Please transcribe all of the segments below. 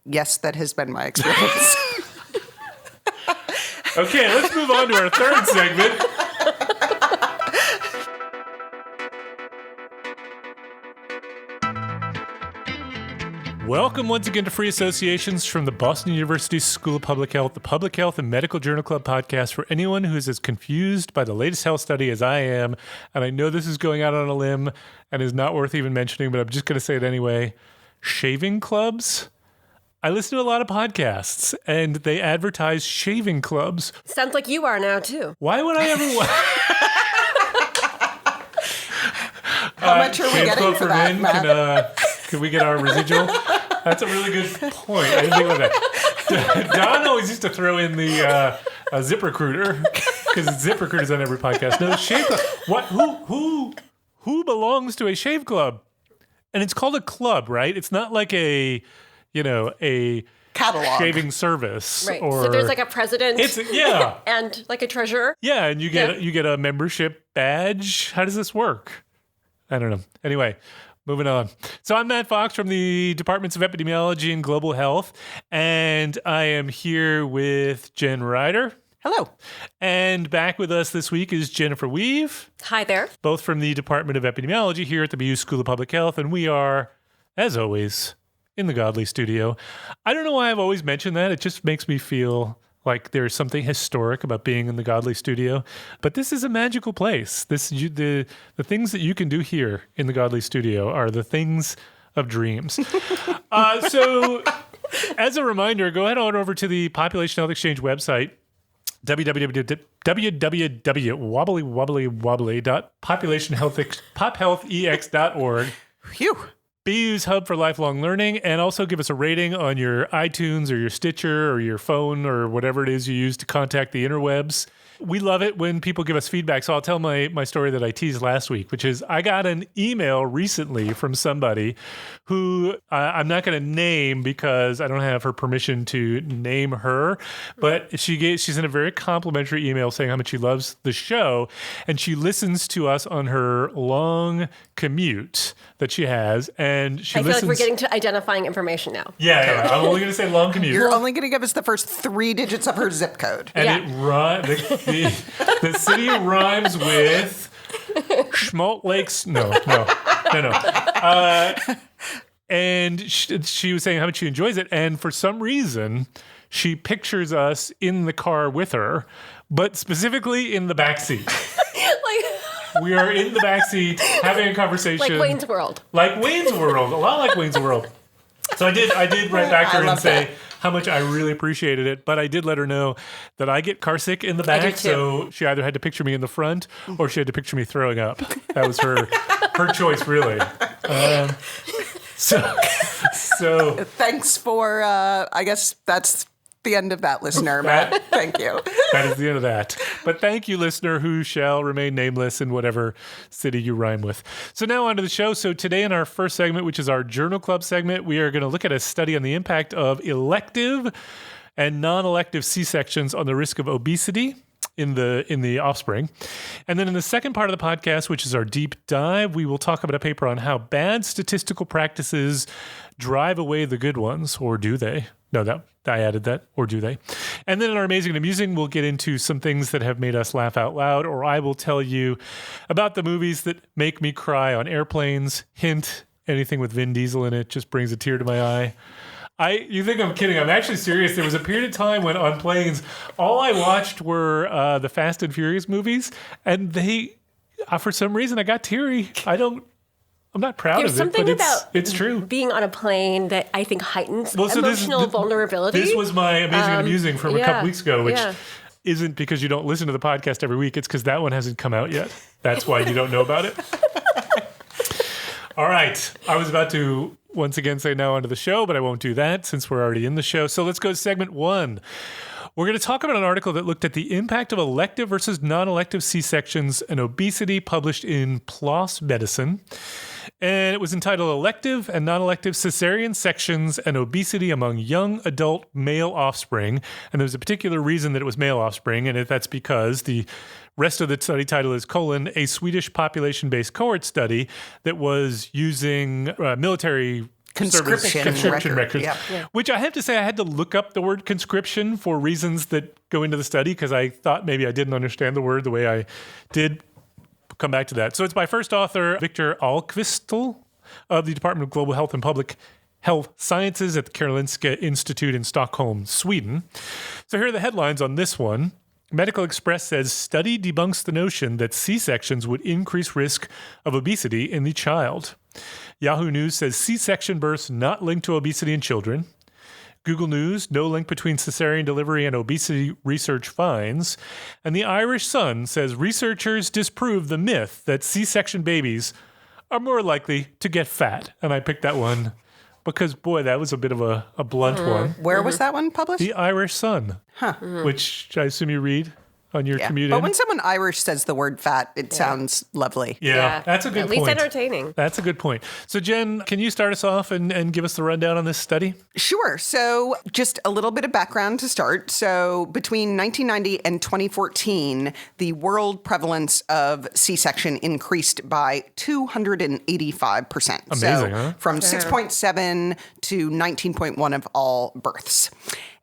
Yes, that has been my experience. Okay, let's move on to our third segment. Welcome once again to Free Associations from the Boston University School of Public Health, the Public Health and Medical Journal Club podcast for anyone who is as confused by the latest health study as I am. And I know this is going out on a limb and is not worth even mentioning, but I'm just going to say it anyway. Shaving clubs? I listen to a lot of podcasts, and they advertise shaving clubs. Sounds like you are now, too. Why would I ever How much are we getting for that, men? Matt? Can we get our residual? That's a really good point. I didn't think about that. Don always used to throw in the ZipRecruiter, because ZipRecruiter's on every podcast. No, shave club. What? Who belongs to a shave club? And it's called a club, right? It's not like a catalog shaving service. Right. Or, so there's like a president. Yeah. And like a treasurer. Yeah, and you get a membership badge. How does this work? I don't know. Anyway, moving on. So I'm Matt Fox from the Departments of Epidemiology and Global Health, and I am here with Jen Ryder. Hello. And back with us this week is Jennifer Weuve. Hi there. Both from the Department of Epidemiology here at the BU School of Public Health, and we are, as always, in the Godly Studio. I don't know why I've always mentioned that. It just makes me feel like there's something historic about being in the Godly Studio. But this is a magical place. The things that you can do here in the Godly Studio are the things of dreams. So as a reminder, go ahead on over to the Population Health Exchange website, www.pophealthex.org. Phew. BU's Hub for Lifelong Learning, and also give us a rating on your iTunes or your Stitcher or your phone or whatever it is you use to contact the interwebs. We love it when people give us feedback. So I'll tell my story that I teased last week, which is I got an email recently from somebody who I'm not going to name because I don't have her permission to name her, but she sent a very complimentary email saying how much she loves the show, and she listens to us on her long commute that she has, and she listens. I feel like we're getting to identifying information now. Yeah. I'm only going to say long commute. You're only going to give us the first 3 digits of her zip code. And the city rhymes with Schmaltz Lakes. No. And she was saying how much she enjoys it. And for some reason, she pictures us in the car with her, but specifically in the backseat. We are in the backseat having a conversation. Like Wayne's World. A lot like Wayne's World. So I did write back to her and say how much I really appreciated it, but I did let her know that I get car sick in the back, so she either had to picture me in the front or she had to picture me throwing up. That was her choice, really. So thanks for, I guess that's the end of that, listener, Matt. Thank you. That is the end of that. But thank you, listener, who shall remain nameless in whatever city you rhyme with. So now on to the show. So today in our first segment, which is our Journal Club segment, we are going to look at a study on the impact of elective and non-elective C-sections on the risk of obesity in the offspring. And then in the second part of the podcast, which is our deep dive, we will talk about a paper on how bad statistical practices drive away the good ones, or do they? No, I added that, or do they? And then in our Amazing and Amusing, we'll get into some things that have made us laugh out loud, or I will tell you about the movies that make me cry on airplanes. Hint, anything with Vin Diesel in it just brings a tear to my eye. You think I'm kidding. I'm actually serious. There was a period of time when on planes, all I watched were the Fast and Furious movies, and they, for some reason, I got teary. I'm not proud There's of it, something but about it's true. Being on a plane that I think heightens emotional vulnerability. This was my Amazing and Amusing from a couple weeks ago, which isn't because you don't listen to the podcast every week. It's because that one hasn't come out yet. That's why you don't know about it. All right. I was about to once again say now onto the show, but I won't do that since we're already in the show. So let's go to segment 1. We're going to talk about an article that looked at the impact of elective versus non-elective C-sections and obesity published in PLOS Medicine. And it was entitled Elective and Non-Elective Cesarean Sections and Obesity Among Young Adult Male Offspring. And there's a particular reason that it was male offspring, and that's because the rest of the study title is a Swedish population-based cohort study that was using military conscription records. Yeah. Which I have to say, I had to look up the word conscription for reasons that go into the study because I thought maybe I didn't understand the word the way I did. Come back to that. So it's by first author Victor Ahlqvist of the Department of Global Health and Public Health Sciences at the Karolinska Institute in Stockholm, Sweden. So here are the headlines on this one. Medical Express says study debunks the notion that C-sections would increase risk of obesity in the child. Yahoo News says C-section births not linked to obesity in children. Google News, no link between cesarean delivery and obesity research finds. And the Irish Sun says researchers disprove the myth that C-section babies are more likely to get fat. And I picked that one because, boy, that was a bit of a blunt one. Where was that one published? The Irish Sun, which I assume you read on your commute But in. when someone Irish says the word fat, it sounds lovely. Yeah, that's a good point. At least entertaining. That's a good point. So, Jen, can you start us off and give us the rundown on this study? Sure. So just a little bit of background to start. So between 1990 and 2014, the world prevalence of C-section increased by 285%. Amazing, huh? From 6.7 to 19.1 of all births.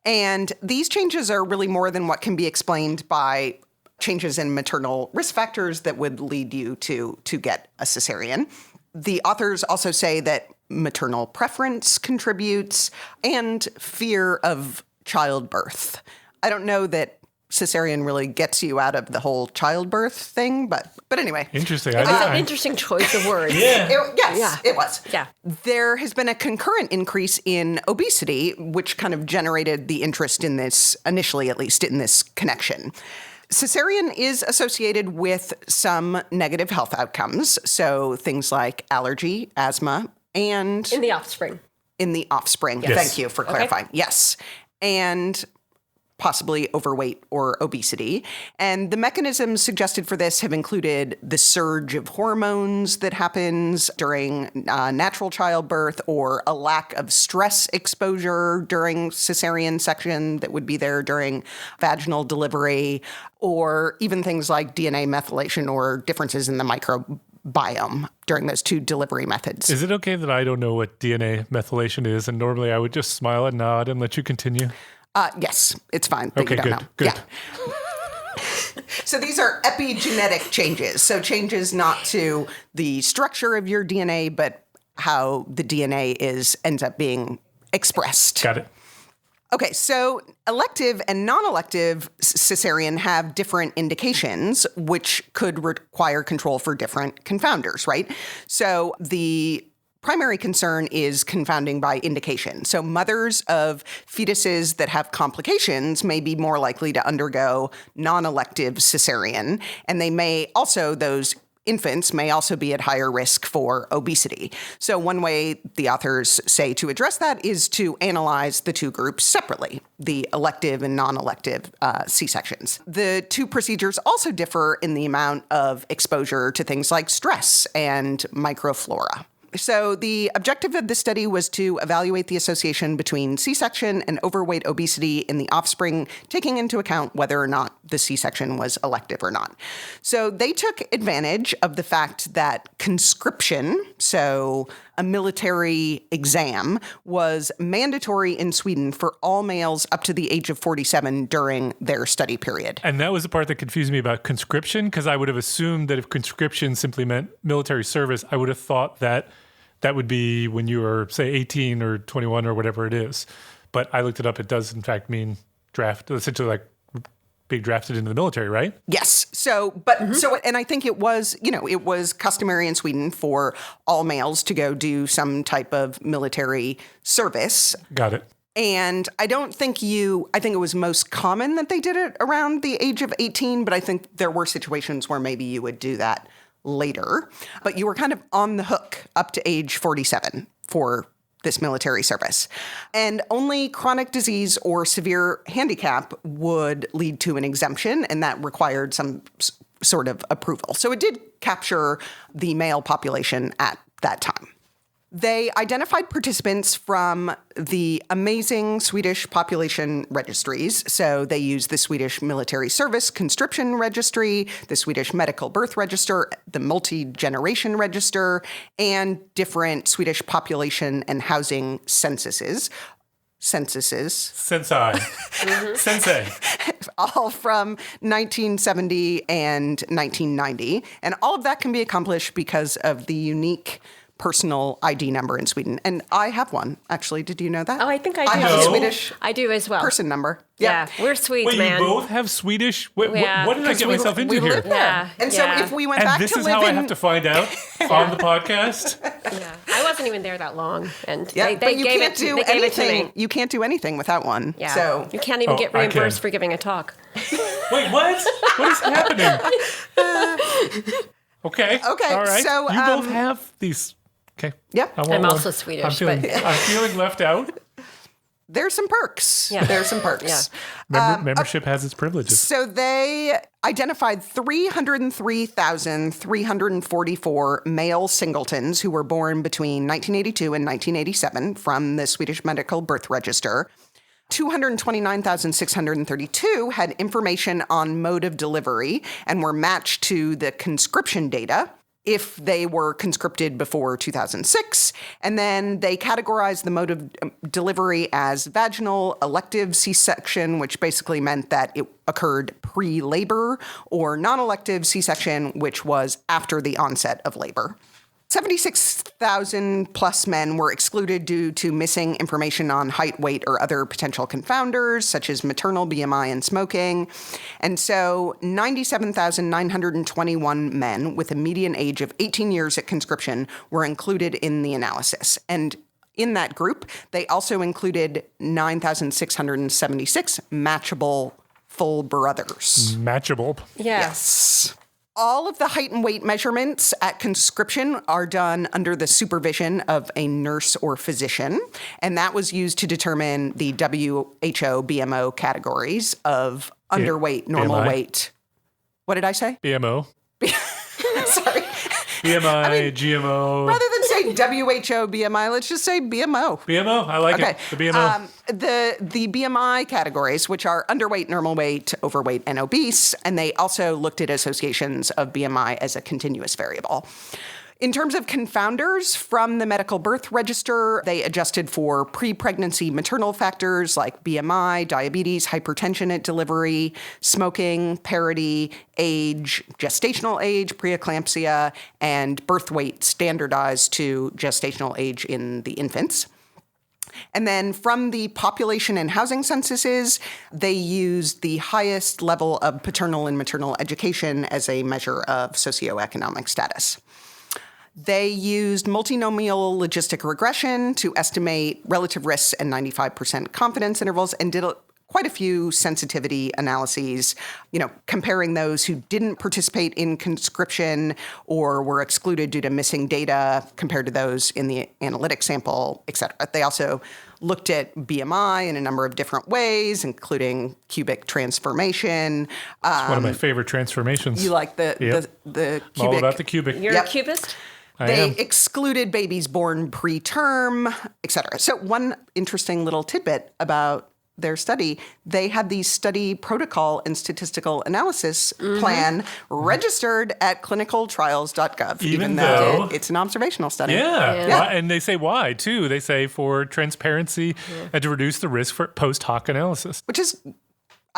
And these changes are really more than what can be explained by changes in maternal risk factors that would lead you to get a cesarean. The authors also say that maternal preference contributes and fear of childbirth. I don't know that cesarean really gets you out of the whole childbirth thing, but anyway. Interesting. It's an interesting choice of words. It was. Yeah. There has been a concurrent increase in obesity, which kind of generated the interest in this, initially at least, in this connection. Cesarean is associated with some negative health outcomes, so things like allergy, asthma, and... In the offspring. Yes. Thank you for clarifying. Yes. And possibly overweight or obesity. And the mechanisms suggested for this have included the surge of hormones that happens during natural childbirth, or a lack of stress exposure during cesarean section that would be there during vaginal delivery, or even things like DNA methylation or differences in the microbiome during those two delivery methods. Is it okay that I don't know what DNA methylation is? And normally I would just smile and nod and let you continue. Yes, it's fine that okay, you don't know. Good. Yeah. So these are epigenetic changes. So changes not to the structure of your DNA, but how the DNA ends up being expressed. Got it. Okay, so elective and non-elective cesarean have different indications, which could require control for different confounders, right? So the primary concern is confounding by indication. So mothers of fetuses that have complications may be more likely to undergo non-elective cesarean, and those infants may also be at higher risk for obesity. So one way the authors say to address that is to analyze the two groups separately, the elective and non-elective C-sections. The two procedures also differ in the amount of exposure to things like stress and microflora. So the objective of this study was to evaluate the association between C-section and overweight obesity in the offspring, taking into account whether or not the C-section was elective or not. So they took advantage of the fact that conscription, so a military exam, was mandatory in Sweden for all males up to the age of 47 during their study period. And that was the part that confused me about conscription, because I would have assumed that if conscription simply meant military service, I would have thought that would be when you were, say, 18 or 21 or whatever it is. But I looked it up. It does, in fact, mean draft, essentially like being drafted into the military, right? Yes. And I think it was customary in Sweden for all males to go do some type of military service. Got it. And I think it was most common that they did it around the age of 18, but I think there were situations where maybe you would do that later. But you were kind of on the hook up to age 47 for this military service. And only chronic disease or severe handicap would lead to an exemption, and that required some sort of approval. So it did capture the male population at that time. They identified participants from the amazing Swedish population registries. So they used the Swedish Military Service Conscription Registry, the Swedish Medical Birth Register, the Multi-Generation Register, and different Swedish population and housing censuses. Sensei. Sensei. All from 1970 and 1990. And all of that can be accomplished because of the unique personal ID number in Sweden. And I have one, actually. Did you know that? Oh, I think I do. I have a Swedish I do as well. person number. Yeah, we're Swedes, Wait, man. you both have Swedish? What did I get myself into we here? live there. Yeah, And so if we went back to this is live how I in... have to find out on the podcast? Yeah, I wasn't even there that long, and Yeah, they but you gave can't it. do They gave it to anything. me. You can't do anything without one. Yeah, So you can't even get I reimbursed can. for giving a talk. Wait, what? What is happening? Okay. Okay, All right. so, you both have these. Okay. Yep. I want I'm one. also Swedish, I'm feeling left out. there's some perks. Yeah. There's some perks. Yeah. Membership has its privileges. So they identified 303,344 male singletons who were born between 1982 and 1987 from the Swedish Medical Birth Register. 229,632 had information on mode of delivery and were matched to the conscription data if they were conscripted before 2006. And then they categorized the mode of delivery as vaginal, elective C-section, which basically meant that it occurred pre-labor, or non-elective C-section, which was after the onset of labor. 76,000 plus men were excluded due to missing information on height, weight, or other potential confounders, such as maternal BMI and smoking. And so 97,921 men with a median age of 18 years at conscription were included in the analysis. And in that group, they also included 9,676 matchable full brothers. Matchable. Yeah. Yes. All of the height and weight measurements at conscription are done under the supervision of a nurse or physician, and that was used to determine the WHO BMO categories of underweight, normal BMI. weight. What did I say? BMO. Sorry. BMI, GMO. Rather than say WHO BMI, let's just say BMO. BMO? I like it. The BMO. The BMI categories, which are underweight, normal weight, overweight, and obese, and they also looked at associations of BMI as a continuous variable. In terms of confounders from the Medical Birth Register, they adjusted for pre-pregnancy maternal factors like BMI, diabetes, hypertension at delivery, smoking, parity, age, gestational age, preeclampsia, and birth weight standardized to gestational age in the infants. And then from the population and housing censuses, they used the highest level of paternal and maternal education as a measure of socioeconomic status. They used multinomial logistic regression to estimate relative risks and 95% confidence intervals and did quite a few sensitivity analyses, comparing those who didn't participate in conscription or were excluded due to missing data compared to those in the analytic sample, et cetera. They also looked at BMI in a number of different ways, including cubic transformation. It's one of my favorite transformations. You like the cubic? All about the cubic. You're a cubist? They excluded babies born preterm, et cetera. So one interesting little tidbit about their study, they had the study protocol and statistical analysis plan registered at clinicaltrials.gov, even though it's an observational study. Yeah. And they say why, too. They say for transparency and to reduce the risk for post hoc analysis. Which is,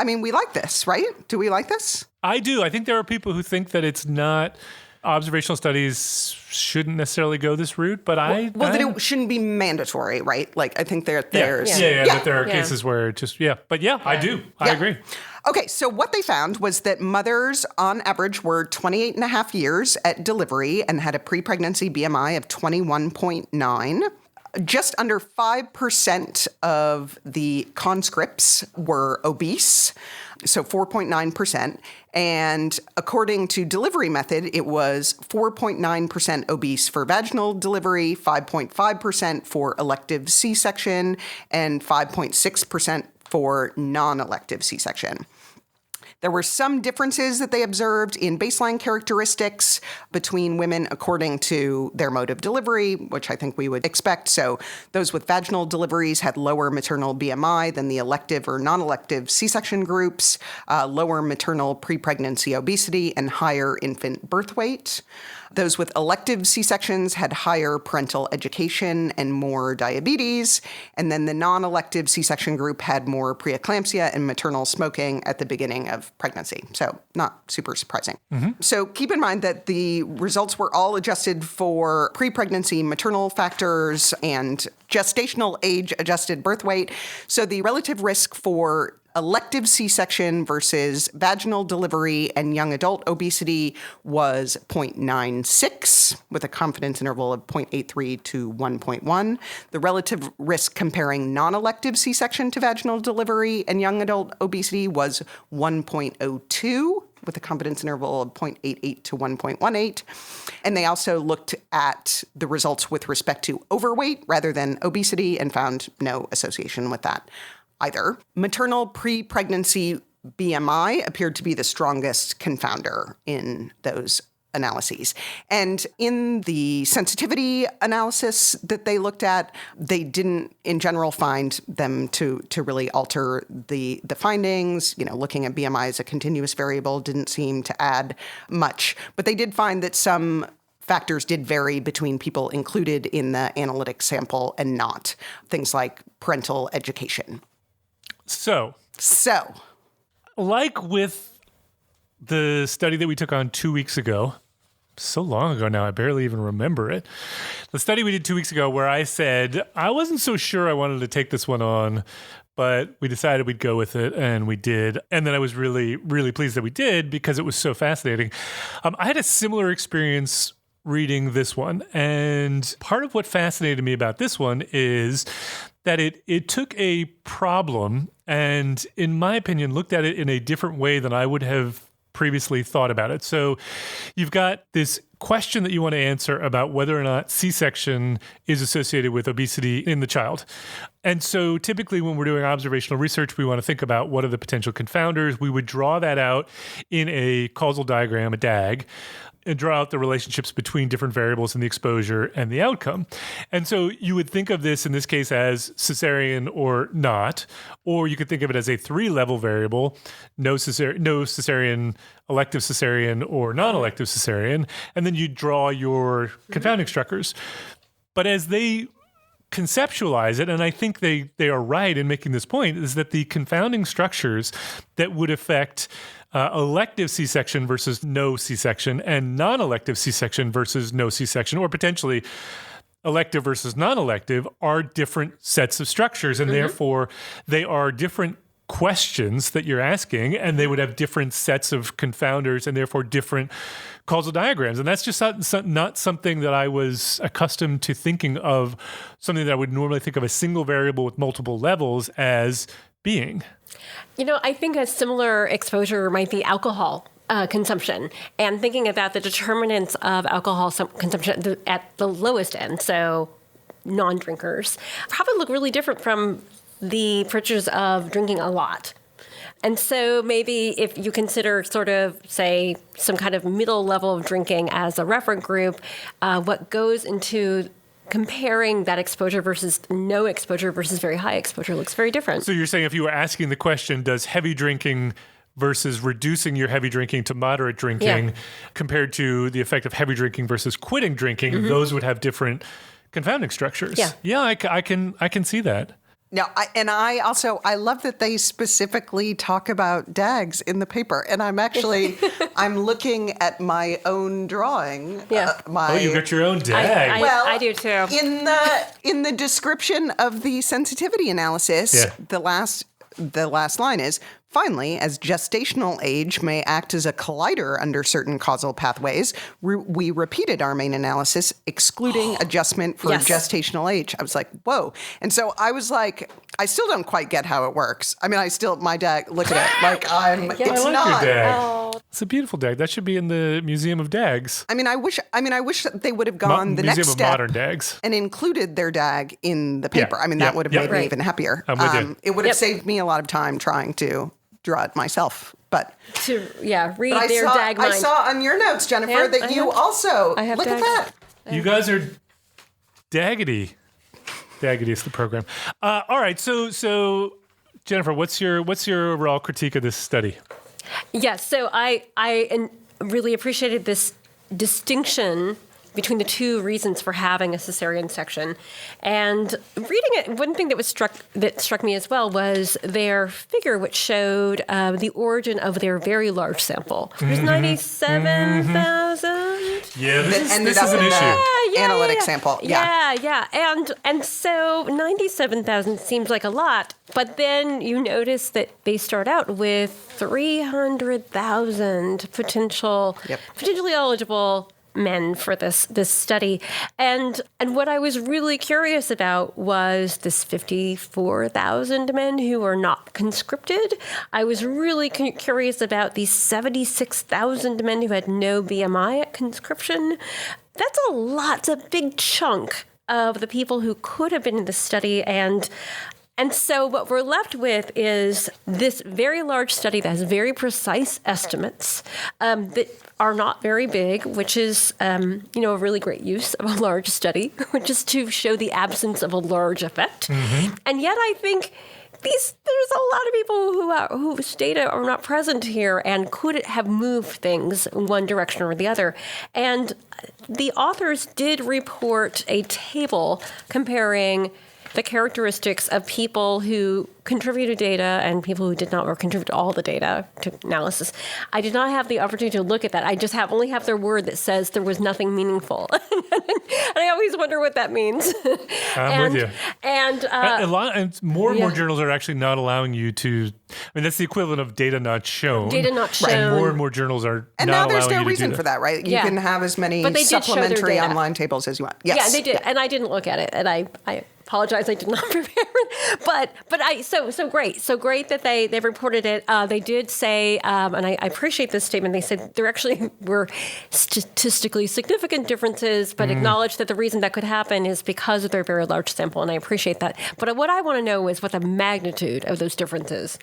we like this, right? Do we like this? I do. I think there are people who think that it's not... Observational studies shouldn't necessarily go this route, but that it shouldn't be mandatory, right? Like, I think there's... That there are cases where it just... But I do. I agree. Okay, so what they found was that mothers, on average, were 28 and a half years at delivery and had a pre-pregnancy BMI of 21.9. Just under 5% of the conscripts were obese, so 4.9%. And according to delivery method, it was 4.9% obese for vaginal delivery, 5.5% for elective C-section, and 5.6% for non-elective C-section. There were some differences that they observed in baseline characteristics between women according to their mode of delivery, which I think we would expect. So those with vaginal deliveries had lower maternal BMI than the elective or non-elective C-section groups, lower maternal pre-pregnancy obesity, and higher infant birth weight. Those with elective C-sections had higher parental education and more diabetes. And then the non-elective C-section group had more preeclampsia and maternal smoking at the beginning of pregnancy. So not super surprising. So keep in mind that the results were all adjusted for pre-pregnancy maternal factors and gestational age-adjusted birth weight. So the relative risk for elective C-section versus vaginal delivery and young adult obesity was 0.96 with a confidence interval of 0.83 to 1.1. The relative risk comparing non-elective C-section to vaginal delivery and young adult obesity was 1.02 with a confidence interval of 0.88 to 1.18. And they also looked at the results with respect to overweight rather than obesity and found no association with that either. Maternal pre-pregnancy BMI appeared to be the strongest confounder in those analyses. And in the sensitivity analysis that they looked at, they didn't, in general, find them to really alter the findings. Looking at BMI as a continuous variable didn't seem to add much. But they did find that some factors did vary between people included in the analytic sample and not. Things like parental education. So, like with the study that we took on 2 weeks ago, so long ago now, I barely even remember it. The study we did 2 weeks ago where I said I wasn't so sure I wanted to take this one on, but we decided we'd go with it, and we did. And then I was really, really pleased that we did because it was so fascinating. I had a similar experience reading this one, and part of what fascinated me about this one is that it took a problem and, in my opinion, looked at it in a different way than I would have previously thought about it. So you've got this question that you want to answer about whether or not C-section is associated with obesity in the child. And so typically when we're doing observational research, we want to think about what are the potential confounders. We would draw that out in a causal diagram, a DAG, and draw out the relationships between different variables in the exposure and the outcome. And so you would think of this in this case as cesarean or not, or you could think of it as a 3-level variable, no cesarean, elective cesarean, or non-elective cesarean, and then you draw your confounding structures. But as they conceptualize it, and I think they are right in making this point, is that the confounding structures that would affect elective C-section versus no C-section and non-elective C-section versus no C-section, or potentially elective versus non-elective, are different sets of structures. And therefore, they are different questions that you're asking, and they would have different sets of confounders and therefore different causal diagrams. And that's just not something that I was accustomed to thinking of, something that I would normally think of a single variable with multiple levels as being. I think a similar exposure might be alcohol consumption, and thinking about the determinants of alcohol consumption at the lowest end, so non-drinkers, probably look really different from the pictures of drinking a lot. And so maybe if you consider sort of, say, some kind of middle level of drinking as a reference group, what goes into comparing that exposure versus no exposure versus very high exposure looks very different. So you're saying if you were asking the question, does heavy drinking versus reducing your heavy drinking to moderate drinking compared to the effect of heavy drinking versus quitting drinking, those would have different confounding structures. Yeah, I can see that. Now, I love that they specifically talk about DAGs in the paper. And I'm looking at my own drawing. Yeah. You got your own DAG. I do too. In the description of the sensitivity analysis, the last line is, finally, as gestational age may act as a collider under certain causal pathways, we repeated our main analysis, excluding adjustment for gestational age. I was like, whoa. And so I was like, I still don't quite get how it works. I mean, my DAG, look at it. Like, it's I like not. Your DAG. Oh. It's a beautiful DAG. That should be in the Museum of DAGs. I wish that they would have gone the next step. Museum of Modern DAGs. And included their DAG in the paper. That would have made me even happier. I'm with you. It would have saved me a lot of time trying to draw it myself But To read I their saw, DAG I mind. saw on your notes, Jennifer, Yeah, that I you have- also I have look at DAGs. that. You guys are daggity. Daggity is the program. All right, so Jennifer, what's your overall critique of this study? Yes, so I really appreciated this distinction between the two reasons for having a cesarean section. And reading it, one thing that struck me as well was their figure, which showed the origin of their very large sample. There's 97,000. Yeah, this ended is up an in issue. Analytic sample. Yeah. And so 97,000 seems like a lot, but then you notice that they start out with 300,000 potentially eligible men for this study. And what I was really curious about was this 54,000 men who are not conscripted. I was really curious about these 76,000 men who had no BMI at conscription. That's a lot. It's a big chunk of the people who could have been in the study. And so what we're left with is this very large study that has very precise estimates that are not very big, which is, a really great use of a large study, which is to show the absence of a large effect. Mm-hmm. And yet I think there's a lot of people whose data are not present here and could have moved things in one direction or the other. And the authors did report a table comparing the characteristics of people who contributed data and people who did not or contribute all the data to analysis. I did not have the opportunity to look at that. I just only have their word that says there was nothing meaningful. And I always wonder what that means. I'm with you. And more and more journals are actually not allowing you to. I mean, that's the equivalent of data not shown. Data not shown. And more words are and not allowing you to do that. And now there's no reason for that, right? You can have as many supplementary online tables as you want. Yes. Yeah, they did. Yeah. And I didn't look at it. And I apologize, I did not prepare. But so great. So great that they reported it. They did say, and I appreciate this statement, they said there actually were statistically significant differences, but acknowledged that the reason that could happen is because of their very large sample, and I appreciate that. But what I want to know is what the magnitude of those differences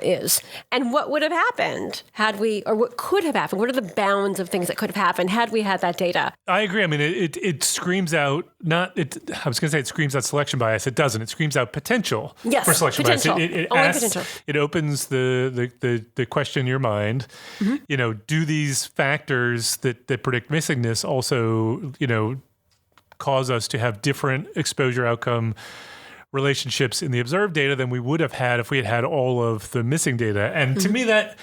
is, and what would have happened had we, or what could have happened. What are the bounds of things that could have happened had we had that data? I agree. I mean, it screams out I was going to say it screams out selection bias. It doesn't. It screams out potential for selection bias. It asks, potential. It opens the question in your mind. Mm-hmm. Do these factors that predict missingness also, cause us to have different exposure outcome relationships in the observed data than we would have had if we had all of the missing data. And to me that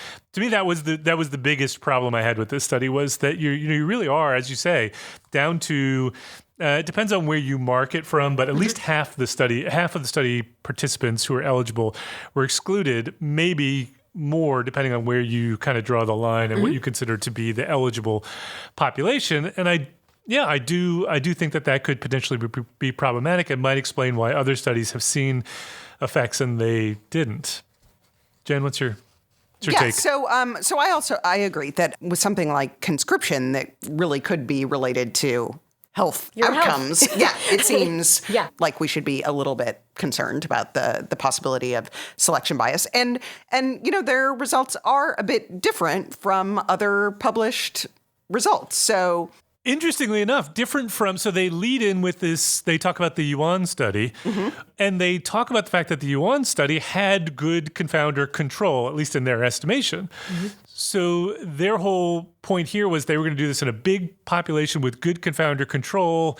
was the biggest problem I had with this study, was that you really are, as you say, down to it depends on where you mark it from, but at least half of the study participants who are eligible were excluded, maybe more depending on where you kind of draw the line and what you consider to be the eligible population. And I do think that could potentially be problematic and might explain why other studies have seen effects and they didn't. Jen, what's your take? So I agree that with something like conscription that really could be related to your outcomes. It seems like we should be a little bit concerned about the possibility of selection bias. And their results are a bit different from other published results. So interestingly enough, different from, so they lead in with this, they talk about the Yuan study, and they talk about the fact that the Yuan study had good confounder control, at least in their estimation. So their whole point here was they were going to do this in a big population with good confounder control.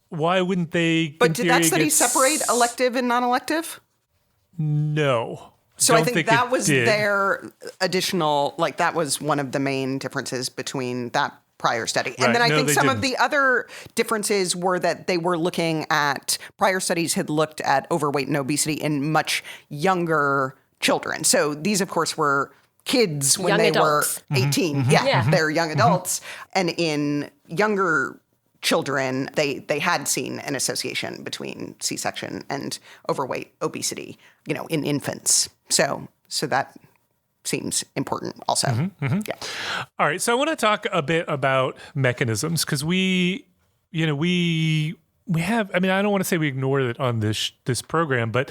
Why wouldn't they? But did that study separate elective and non-elective? No. So I think that was their additional, that was one of the main differences between that prior study. And then I think some of the other differences were that they were looking at, prior studies had looked at overweight and obesity in much younger children. So these, of course, were kids when they were 18. They're young adults. And in younger children, they had seen an association between C-section and overweight obesity, in infants. So that seems important also. Yeah. All right. So I want to talk a bit about mechanisms, because we I mean, I don't want to say we ignore it on this program, but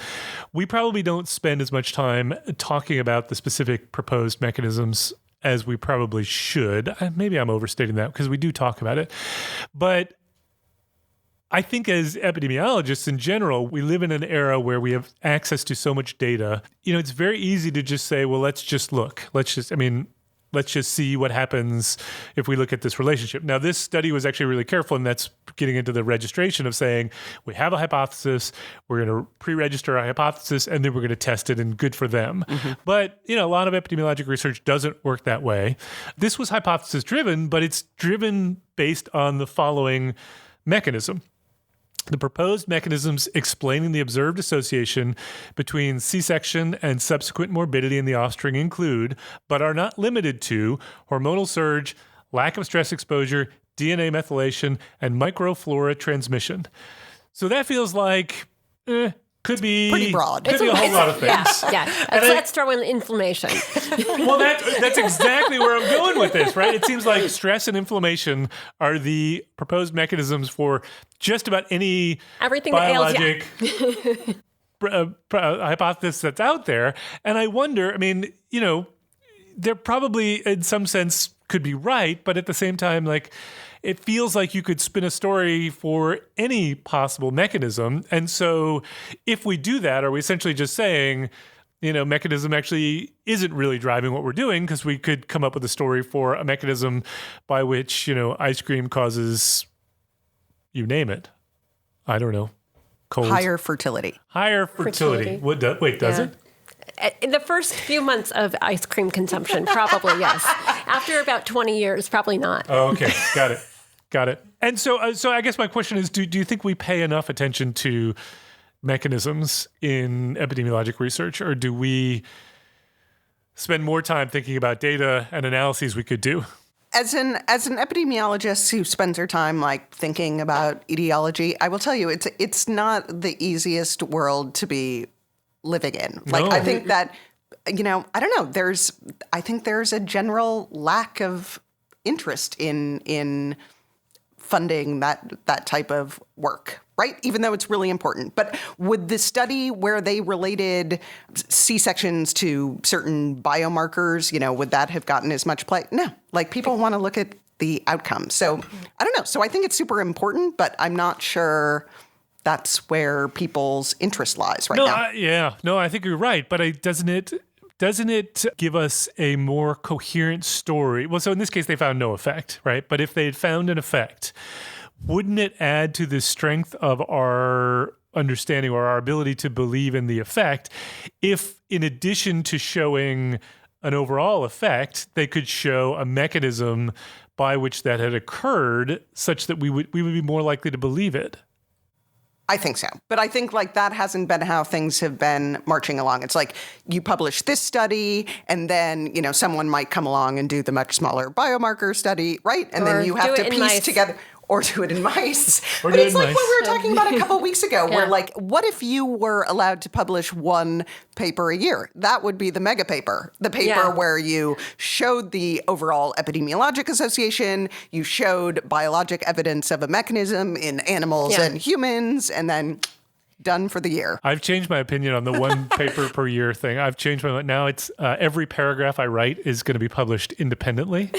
we probably don't spend as much time talking about the specific proposed mechanisms as we probably should. Maybe I'm overstating that because we do talk about it. But I think as epidemiologists in general, we live in an era where we have access to so much data. It's very easy to just say, well, let's just look. Let's just see what happens if we look at this relationship. Now, this study was actually really careful, and that's getting into the registration of saying, we have a hypothesis, we're going to pre-register a hypothesis, and then we're going to test it, and good for them. Mm-hmm. But, a lot of epidemiologic research doesn't work that way. This was hypothesis-driven, but it's driven based on the following mechanism. The proposed mechanisms explaining the observed association between C-section and subsequent morbidity in the offspring include, but are not limited to, hormonal surge, lack of stress exposure, DNA methylation, and microflora transmission. So that feels like, could be pretty broad. Could be a whole lot of things. Yeah. Let's throw in inflammation. Well, that's exactly where I'm going with this, right? It seems like stress and inflammation are the proposed mechanisms for just about everything biologic hypothesis that's out there. And I wonder, they're probably in some sense could be right, but at the same time, it feels like you could spin a story for any possible mechanism. And so if we do that, are we essentially just saying, mechanism actually isn't really driving what we're doing, because we could come up with a story for a mechanism by which, ice cream causes, you name it. I don't know. Cold. Higher fertility. Wait, does it? In the first few months of ice cream consumption, probably yes. After about 20 years, probably not. Oh, okay. Got it. And so I guess my question is, do you think we pay enough attention to mechanisms in epidemiologic research, or do we spend more time thinking about data and analyses we could do? As an epidemiologist who spends her time thinking about etiology, I will tell you it's not the easiest world to be living in. No. I think that, I don't know, I think there's a general lack of interest in funding that type of work, right? Even though it's really important. But would the study where they related C-sections to certain biomarkers, would that have gotten as much play? No. People want to look at the outcomes. So I don't know. So I think it's super important, but I'm not sure that's where people's interest lies right now. I think you're right. But doesn't it give us a more coherent story? Well, so in this case, they found no effect, right? But if they had found an effect, wouldn't it add to the strength of our understanding or our ability to believe in the effect if, in addition to showing an overall effect, they could show a mechanism by which that had occurred such that we would be more likely to believe it? I think so. But I think that hasn't been how things have been marching along. It's you publish this study and then, someone might come along and do the much smaller biomarker study, right? And then you have to piece together. Or do it in mice. But it's what we were talking about a couple of weeks ago, where what if you were allowed to publish one paper a year? That would be the mega paper. The paper where you showed the overall epidemiologic association, you showed biologic evidence of a mechanism in animals and humans, and then done for the year. I've changed my opinion on the one paper per year thing. I've changed my mind. Now it's every paragraph I write is going to be published independently.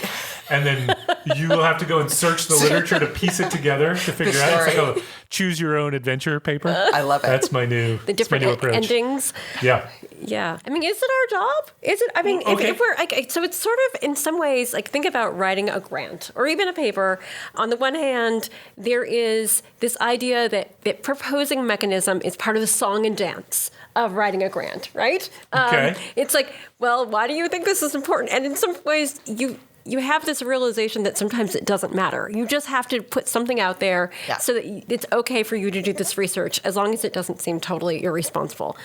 And then you will have to go and search the literature to piece it together to figure out. It's like a choose your own adventure paper. I love it. That's my new The different approach. endings. Yeah. Yeah. Is it our job? Is it? If we're so it's sort of in some ways think about writing a grant or even a paper. On the one hand, there is this idea that proposing mechanism is part of the song and dance of writing a grant, right? Okay. It's well, why do you think this is important? And in some ways, you have this realization that sometimes it doesn't matter. You just have to put something out there so that it's okay for you to do this research as long as it doesn't seem totally irresponsible.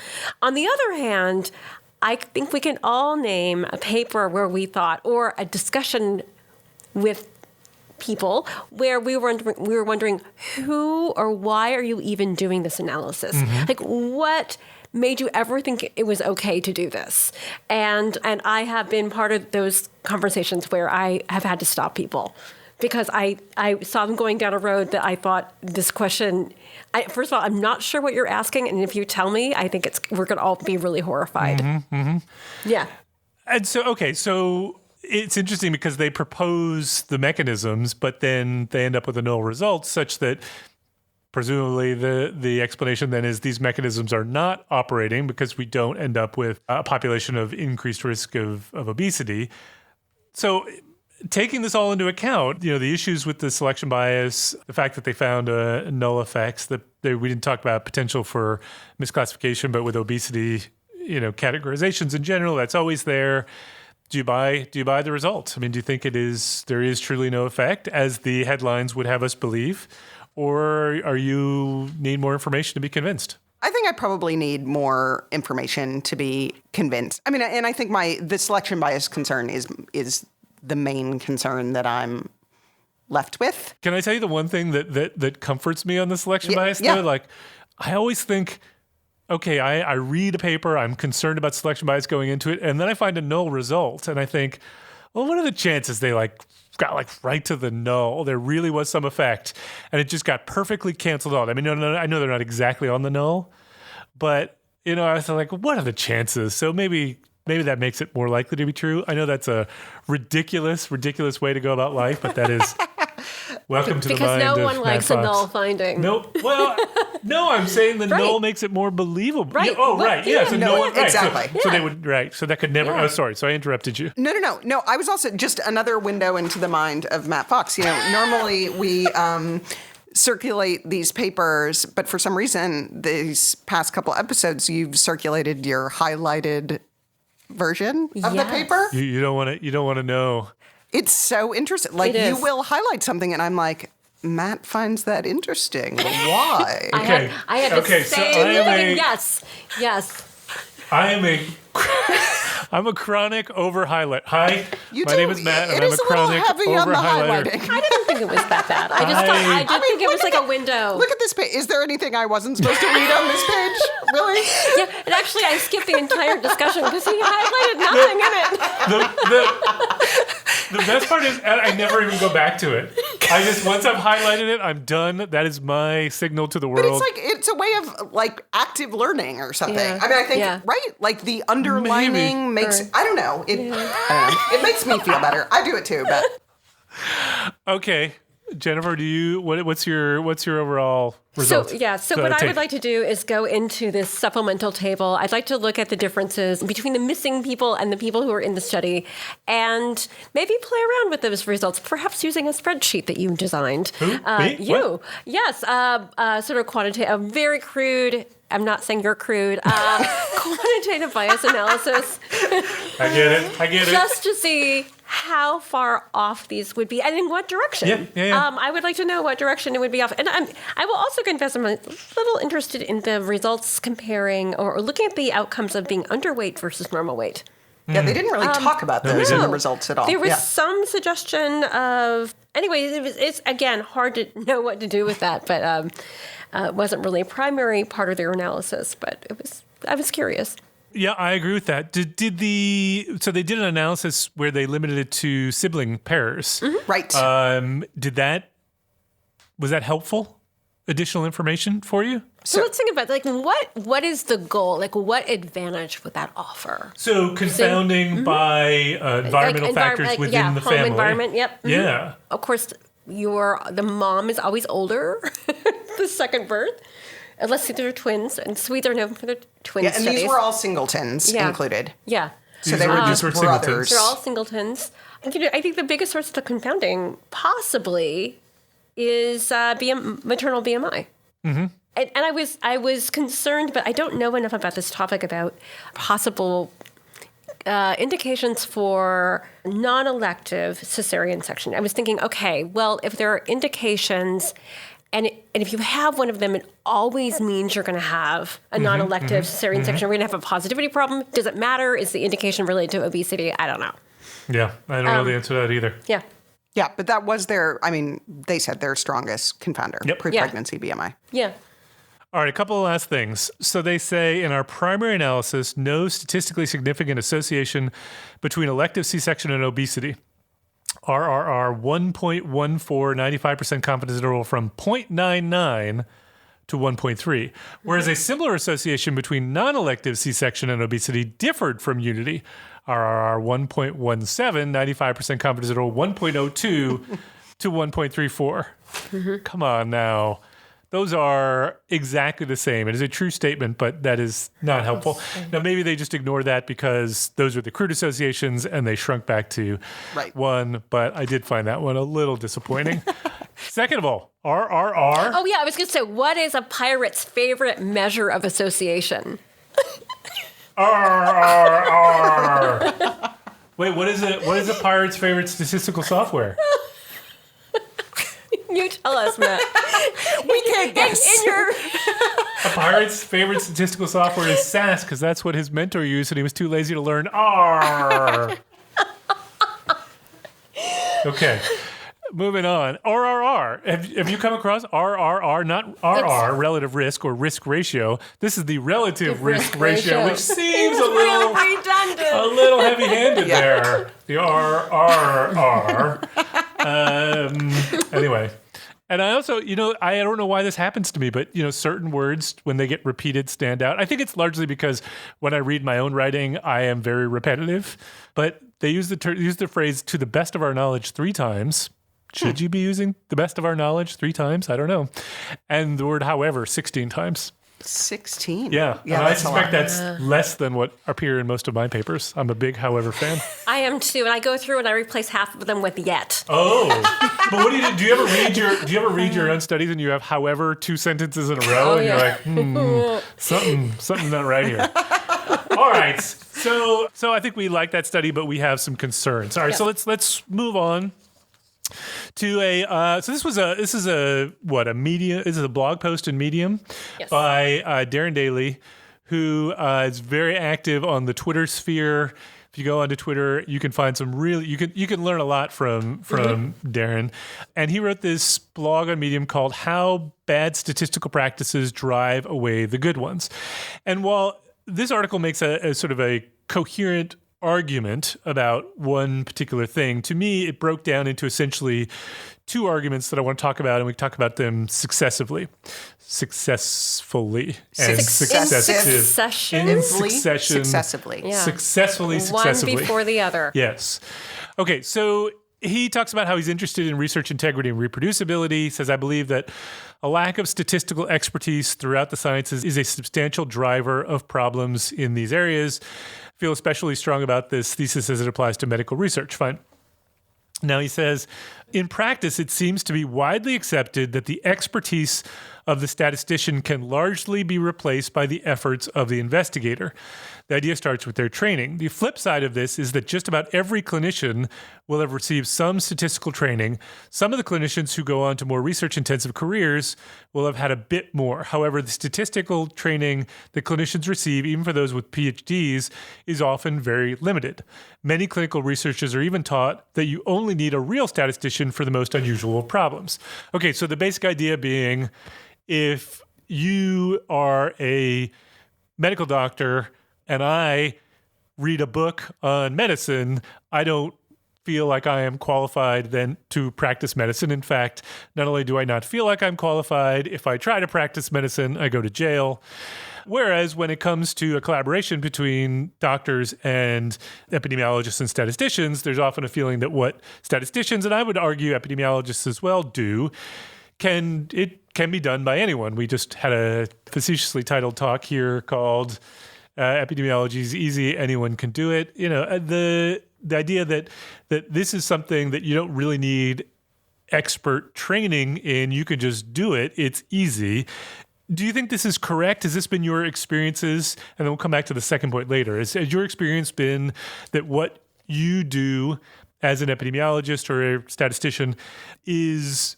On the other hand, I think we can all name a paper where we thought, or a discussion with people where we were wondering who or why are you even doing this analysis? What made you ever think it was okay to do this? And I have been part of those conversations where I have had to stop people because I saw them going down a road that I thought this question, first of all, I'm not sure what you're asking. And if you tell me, I think we're going to all be really horrified. Yeah. And so it's interesting because they propose the mechanisms, but then they end up with a null result such that presumably the explanation then is these mechanisms are not operating because we don't end up with a population of increased risk of obesity. So taking this all into account, the issues with the selection bias, the fact that they found null effects, that we didn't talk about potential for misclassification, but with obesity, categorizations in general, that's always there. Do you buy the result? I mean, do you think there is truly no effect, as the headlines would have us believe, or are you need more information to be convinced? I think I probably need more information to be convinced. I mean, and I think the selection bias concern is the main concern that I'm left with. Can I tell you the one thing that comforts me on the selection bias though? Yeah. Like, I always think, okay, I read a paper, I'm concerned about selection bias going into it, and then I find a null result, and I think, well, what are the chances they got right to the null? There really was some effect, and it just got perfectly canceled out. I mean, no, I know they're not exactly on the null, but I was like, what are the chances? So maybe that makes it more likely to be true. I know that's a ridiculous way to go about life, but that is welcome to the mind of Because no one likes a null finding. No, well, no, I'm saying the null makes it more believable. Right. Yeah, oh, right. Yeah. So no one, right. Exactly. So they would, right. So that could never, oh, sorry. So I interrupted you. No. I was also just another window into the mind of Matt Fox. Normally we circulate these papers, but for some reason, these past couple episodes, you've circulated your highlighted version of the paper. You don't want to know. It's so interesting. Like, you will highlight something, and I'm like, Matt finds that interesting. Why? Okay. I had the same thing. Yes. I'm a chronic over highlight. Hi, You my do. name is Matt, and It I'm is a chronic little heavy on over the highlighter. highlighting. I didn't think it was that bad. I did think it was like a window. Look at this page. Is there anything I wasn't supposed to read on this page? Really? Yeah, and actually I skipped the entire discussion because he highlighted nothing in it. The best part is I never even go back to it. Once I've highlighted it, I'm done. That is my signal to the world. But it's a way of active learning or something. Yeah. I mean, I think, Yeah. right? Like the underlining makes, I don't know. I don't know. It makes me feel better. I do it too, but. Okay. Jennifer, what's your overall result? So what I would like to do is go into this supplemental table. I'd like to look at the differences between the missing people and the people who are in the study, and maybe play around with those results, perhaps using a spreadsheet that you designed. Who? Me? You. What? Yes. Sort of quantitative, very crude. I'm not saying you're crude. Quantitative bias analysis. I get it. Just to see how far off these would be and in what direction. Yeah. I would like to know what direction it would be off. And I will also confess I'm a little interested in the results comparing or looking at the outcomes of being underweight versus normal weight. Yeah, they didn't really talk about those in the results at all. There was some suggestion of... Anyway, it's again, hard to know what to do with that, but it wasn't really a primary part of their analysis, but I was curious. Yeah, I agree with that. So they did an analysis where they limited it to sibling pairs. Mm-hmm. Right. Was that helpful? Additional information for you? So let's think about what is the goal? Like, what advantage would that offer? So confounding by environmental factors within the home family. Environment. Yep. Mm-hmm. Yeah. Of course, the mom is always older, the second birth, unless they're twins, and Swedes are known for their twin And studies. these were all singletons included. Yeah. So they were just brothers. They're all singletons. I think the biggest source of the confounding possibly is maternal BMI. Mm-hmm. And I was concerned, but I don't know enough about this topic about possible indications for non-elective cesarean section. I was thinking, okay, well, if there are indications, and if you have one of them, it always means you're going to have a non-elective cesarean section. We're going to have a positivity problem. Does it matter? Is the indication related to obesity? I don't know. Yeah, I don't know the answer to that either. Yeah. Yeah, but that was they said their strongest confounder, pre-pregnancy BMI. Yeah. All right, a couple of last things. So they say in our primary analysis, no statistically significant association between elective C-section and obesity. RRR 1.14, 95% confidence interval from 0.99 to 1.3, whereas a similar association between non-elective C-section and obesity differed from Unity. RRR 1.17, 95% confidence interval 1.02 to 1.34. Come on now. Those are exactly the same. It is a true statement, but that is not helpful. Now, maybe they just ignore that because those are the crude associations and they shrunk back to one, but I did find that one a little disappointing. Second of all, RRR. Oh, yeah, I was going to say, what is a pirate's favorite measure of association? RRR. Wait, what is it? What is a pirate's favorite statistical software? You tell us, Matt. We can't guess. A pirate's favorite statistical software is SAS because that's what his mentor used and he was too lazy to learn R. Okay. Moving on. RRR. Have you come across RRR, not RR, relative risk or risk ratio? This is the relative risk ratio, which seems a little redundant. A little heavy-handed there. The RRR. Anyway. And I also, I don't know why this happens to me, but, certain words, when they get repeated, stand out. I think it's largely because when I read my own writing, I am very repetitive. But they use the phrase, to the best of our knowledge, 3 times. Should you be using the best of our knowledge 3 times? I don't know. And the word however 16 times. 16? Yeah. And I suspect that's less than what appear in most of my papers. I'm a big however fan. I am too, and I go through and I replace half of them with yet. Oh. But what do you do? Do you ever read your own studies and you have however 2 sentences in a row and you're like, something's not right here. All right. So I think we like that study, but we have some concerns. All right, so let's move on to this is a blog post in Medium by Darren Daly, who is very active on the Twitter sphere. If you go onto Twitter, you can find some you can learn a lot from Darren. And he wrote this blog on Medium called How Bad Statistical Practices Drive Away the Good Ones. And while this article makes a sort of a coherent argument about one particular thing, to me, it broke down into essentially 2 arguments that I want to talk about, and we talk about them successfully. In successfully. Yeah. Successfully. One before the other. Yes. Okay, so he talks about how he's interested in research integrity and reproducibility. He says, I believe that a lack of statistical expertise throughout the sciences is a substantial driver of problems in these areas. I feel especially strong about this thesis as it applies to medical research. Fine. Now he says, in practice, it seems to be widely accepted that the expertise of the statistician can largely be replaced by the efforts of the investigator. The idea starts with their training. The flip side of this is that just about every clinician will have received some statistical training. Some of the clinicians who go on to more research-intensive careers will have had a bit more. However, the statistical training that clinicians receive, even for those with PhDs, is often very limited. Many clinical researchers are even taught that you only need a real statistician for the most unusual problems. Okay, so the basic idea being, if you are a medical doctor and I read a book on medicine, I don't feel like I am qualified then to practice medicine. In fact, not only do I not feel like I'm qualified, if I try to practice medicine, I go to jail. Whereas when it comes to a collaboration between doctors and epidemiologists and statisticians, there's often a feeling that what statisticians, and I would argue epidemiologists as well, do, can be done by anyone. We just had a facetiously titled talk here called Epidemiology is Easy, Anyone Can Do It. The idea that this is something that you don't really need expert training in, you can just do it, it's easy. Do you think this is correct? Has this been your experiences? And then we'll come back to the second point later. Has your experience been that what you do as an epidemiologist or a statistician is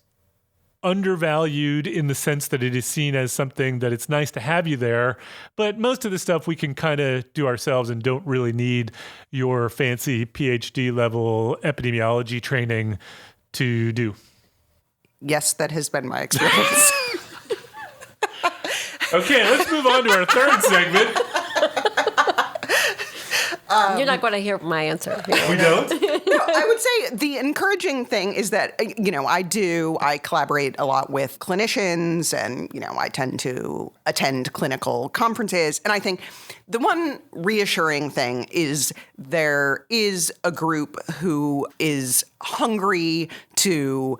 undervalued in the sense that it is seen as something that it's nice to have you there, but most of the stuff we can kind of do ourselves and don't really need your fancy PhD level epidemiology training to do? Yes, that has been my experience. Okay, let's move on to our third segment. You're not going to hear my answer. We don't? I would say the encouraging thing is that, I collaborate a lot with clinicians and, I tend to attend clinical conferences. And I think the one reassuring thing is there is a group who is hungry to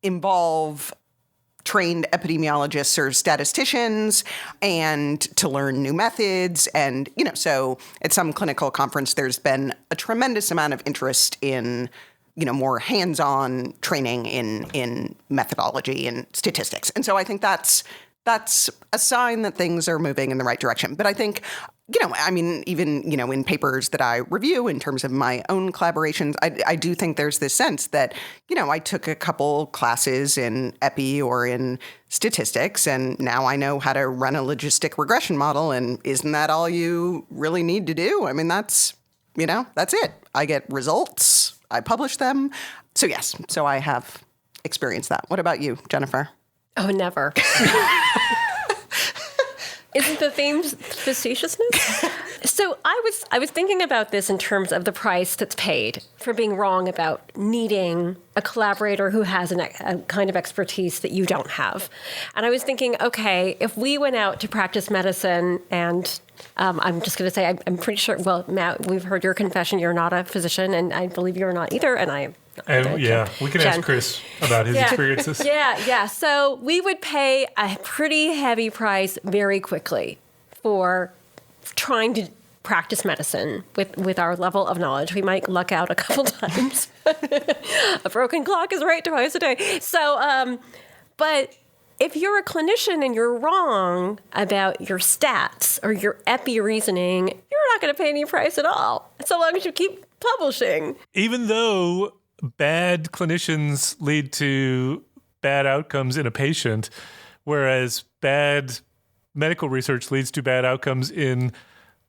involve trained epidemiologists or statisticians and to learn new methods. And, so at some clinical conference, there's been a tremendous amount of interest in, more hands-on training in methodology and statistics. And so I think that's a sign that things are moving in the right direction. But I think, even, in papers that I review in terms of my own collaborations, I do think there's this sense that, I took a couple classes in epi or in statistics, and now I know how to run a logistic regression model. And isn't that all you really need to do? I mean, that's it. I get results. I publish them. So yes, so I have experienced that. What about you, Jennifer? Oh, never. Isn't the theme facetiousness? So I was thinking about this in terms of the price that's paid for being wrong about needing a collaborator who has a kind of expertise that you don't have. And I was thinking, okay, if we went out to practice medicine and I'm just going to say, I'm pretty sure, well, Matt, we've heard your confession. You're not a physician, and I believe you're not either. And we can ask Chris about his experiences. Yeah. So we would pay a pretty heavy price very quickly for trying to practice medicine with our level of knowledge. We might luck out a couple times. A broken clock is right twice a day. So, but if you're a clinician and you're wrong about your stats or your epi reasoning, you're not going to pay any price at all, so long as you keep publishing. Even though bad clinicians lead to bad outcomes in a patient, whereas bad medical research leads to bad outcomes in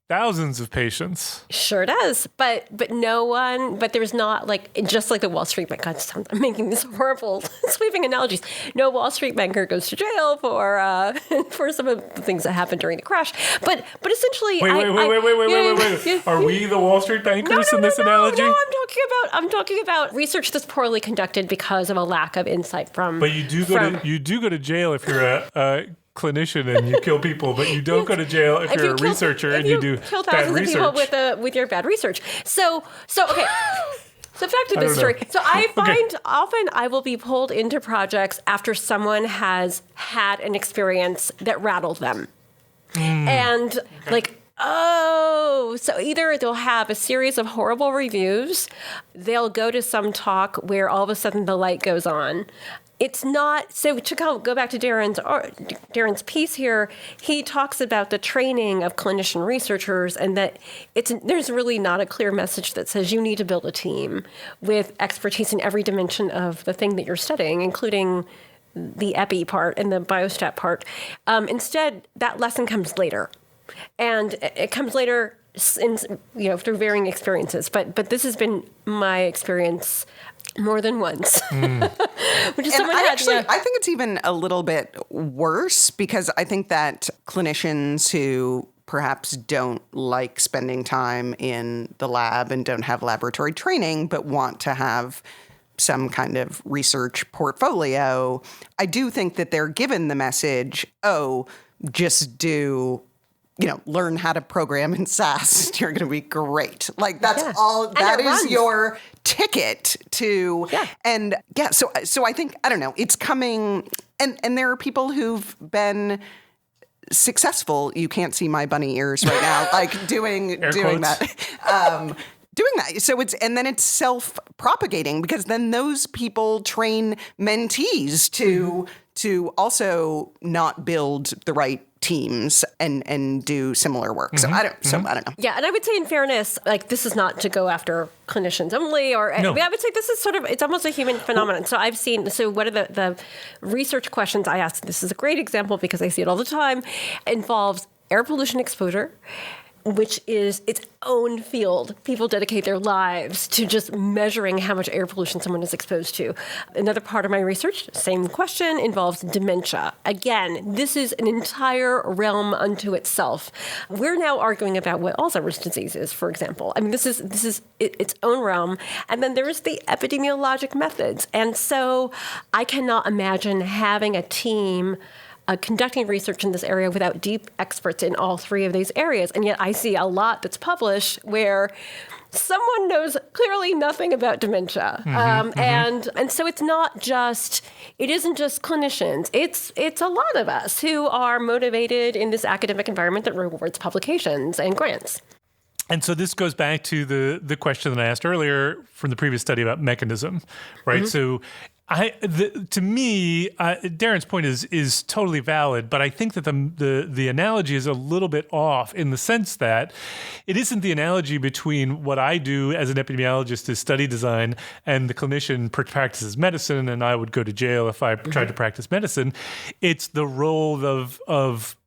thousands of patients. Sure does. But there's not just like the Wall Street bank. I'm making these horrible sweeping analogies. No Wall Street banker goes to jail for some of the things that happened during the crash. But essentially, wait. Are we the Wall Street bankers in this analogy? No, I'm talking about research that's poorly conducted because of a lack of insight from. But you do go to jail if you're a clinician and you kill people, but you don't go to jail if you're a researcher and you do kill bad thousands research. of people with your bad research. So okay. So back to this story. So I find often I will be pulled into projects after someone has had an experience that rattled them. And so either they'll have a series of horrible reviews, they'll go to some talk where all of a sudden the light goes on. It's not, so to go back to Darren's piece here, he talks about the training of clinician researchers and that there's really not a clear message that says you need to build a team with expertise in every dimension of the thing that you're studying, including the epi part and the biostat part. Instead, that lesson comes later. And it comes later through varying experiences. But this has been my experience more than once. Which is I think it's even a little bit worse because I think that clinicians who perhaps don't like spending time in the lab and don't have laboratory training but want to have some kind of research portfolio, I do think that they're given the message, just do learn how to program in SAS. You're going to be great. That's all. That is your ticket to. Yeah. And so I think, I don't know, it's coming. And there are people who've been successful. You can't see my bunny ears right now, doing that. Doing that. So then it's self-propagating because then those people train mentees to also not build the right teams and do similar work. So I don't know. Yeah, and I would say in fairness, this is not to go after clinicians only, I would say this is it's almost a human phenomenon. So one of the research questions I ask, this is a great example because I see it all the time, involves air pollution exposure, which is its own field. People dedicate their lives to just measuring how much air pollution someone is exposed to. Another part of my research, same question, involves dementia. Again, this is an entire realm unto itself. We're now arguing about what Alzheimer's disease is, for example. I mean, this is its own realm. And then there is the epidemiologic methods. And so I cannot imagine having a team conducting research in this area without deep experts in all three of these areas. And yet I see a lot that's published where someone knows clearly nothing about dementia. And so it isn't just clinicians. It's a lot of us who are motivated in this academic environment that rewards publications and grants. And so this goes back to the question that I asked earlier from the previous study about mechanism, right? So to me, Darren's point is totally valid, but I think that the analogy is a little bit off in the sense that it isn't the analogy between what I do as an epidemiologist is study design and the clinician practices medicine, and I would go to jail if I tried to practice medicine. It's the role of